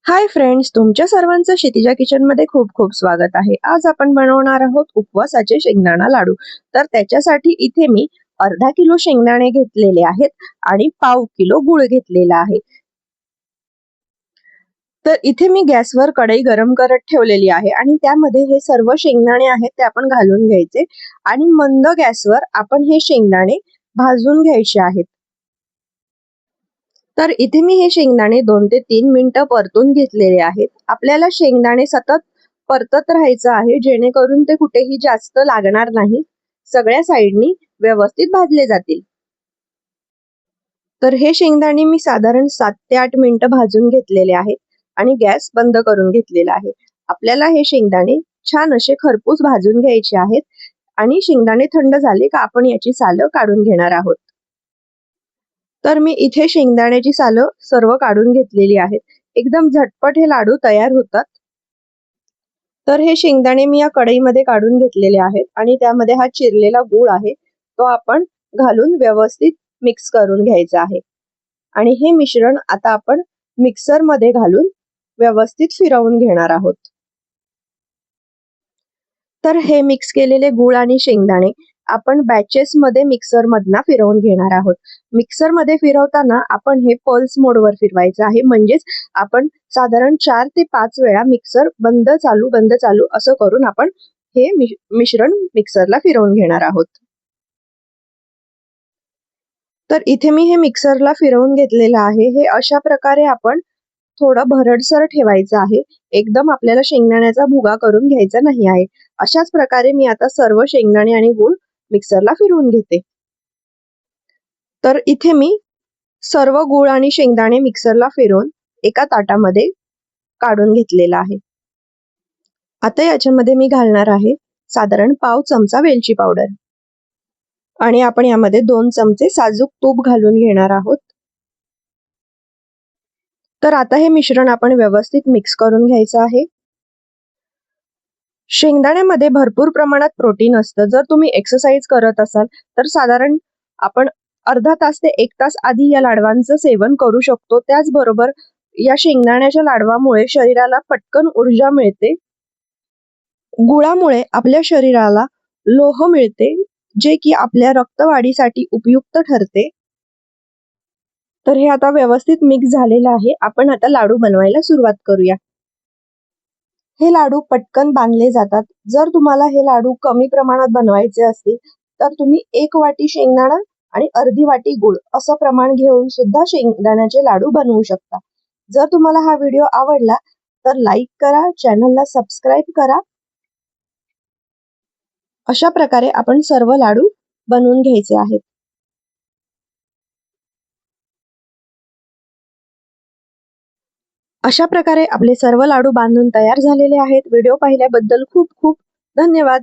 Hi friends, तुमच्या सर्वांचं क्षितिजा किचनमध्ये खूप खूप स्वागत आहे. आज आपण बनवणार आहोत उपवासाचे शेंगदाणा लाडू. तर त्याच्यासाठी इथे मी अर्धा किलो शेंगदाणे घेतलेले आहेत आणि पाव किलो गूळ घेतलेला आहे. तर इथे मी गॅसवर कढई गरम करत ठेवलेली आहे आणि त्यामध्ये हे सर्व शेंगदाणे आहेत ते आपण घालून घ्यायचे आणि मंद गॅसवर आपण हे शेंगदाणे भाजून घ्यायचे आहेत. तर इथे मी हे शेंगदाणे 2 ते 3 मिनिटं परतून घेतलेले आहेत. आपल्याला शेंगदाणे सतत परतत राहायचं आहे, जेणेकरून ते कुठेही जास्त लागणार नाही, सगळ्या साईडनी व्यवस्थित भाजले जातील. तर हे शेंगदाणे मी साधारण 7 ते 8 मिनिटं भाजून घेतलेले आहेत आणि गॅस बंद करून घेतलेला आहे. आपल्याला हे शेंगदाणे छान असे खरपूस भाजून घ्यायचे आहेत आणि शेंगदाणे थंड झाले का आपण याची सालं काढून घेणार आहोत. तर मी इथे शेंगदाण्याची सालं सर्व काढून घेतलेली आहेत. एकदम झटपट हे लाडू तयार होतात. तर हे शेंगदाणे मी या कढईमध्ये काढून घेतलेले आहेत आणि त्यामध्ये हा चिरलेला गूळ आहे तो आपण घालून व्यवस्थित मिक्स करून घ्यायचा आहे. आणि हे मिश्रण आता आपण मिक्सर मध्ये घालून व्यवस्थित फिरवून घेणार आहोत. तर हे मिक्स केलेले गूळ आणि शेंगदाणे आपण बॅचेस मध्ये मिक्सर मधना फिरवून घेणार आहोत. मिक्सर मध्ये फिरवताना आपण हे पल्स मोडवर फिरवायचं आहे, म्हणजेच आपण साधारण 4 ते 5 वेळा मिक्सर बंद चालू असं करून आपण हे मिश्रण मिक्सरला फिरवून घेणार आहोत. तर इथे मी हे मिक्सरला फिरवून घेतलेलं आहे. हे अशा प्रकारे आपण थोडं भरडसर ठेवायचं आहे. एकदम आपल्याला शेंगदाण्याचा भुगा करून घ्यायचा नाही आहे. अशाच प्रकारे मी आता सर्व शेंगदाणे आणि गूळ मिक्सरला फिरवून घेते. तर इथे मी सर्व गूळ आणि शेंगदाणे मिक्सरला फिरवून एका ताटामध्ये काढून घेतलेला आहे. आता याच्यामध्ये मी घालणार आहे साधारण पाव चमचा वेलची पावडर आणि आपण यामध्ये 2 चमचे साजूक तूप घालून घेणार आहोत. तर आता हे मिश्रण आपण व्यवस्थित मिक्स करून घ्यायचं आहे. शेंगदाण्यामध्ये भरपूर प्रमाणात प्रोटीन असतं. जर तुम्ही एक्सरसाइज करत असाल तर साधारण आपण अर्धा तास ते 1 तास आधी या लाडवांचं सेवन करू शकतो. त्याचबरोबर या शेंगदाण्याच्या लाडवामुळे शरीराला पटकन ऊर्जा मिळते. गुळामुळे आपल्या शरीराला लोह मिळते, जे की आपल्या रक्तवाढीसाठी उपयुक्त ठरते. तर हे आता व्यवस्थित मिक्स झालेलं आहे. आपण आता लाडू बनवायला सुरुवात करूया. हे लाडू पटकन बांधले जातात. जर तुम्हाला हे लाडू कमी प्रमाणात बनवायचे असतील तर तुम्ही 1 वाटी शेंगदाणा आणि अर्धी वाटी गूळ असं प्रमाण घेऊन सुद्धा शेंगदाण्याचे लाडू बनवू शकता. जर तुम्हाला हा व्हिडिओ आवडला तर लाईक करा, चॅनलला सबस्क्राईब करा. अशा प्रकारे आपण सर्व लाडू बनवून घ्यायचे आहेत. अशा प्रकारे आपले सर्व लाडू बांधून तयार झालेले आहेत. व्हिडिओ पाहिल्याबद्दल खूप खूप धन्यवाद.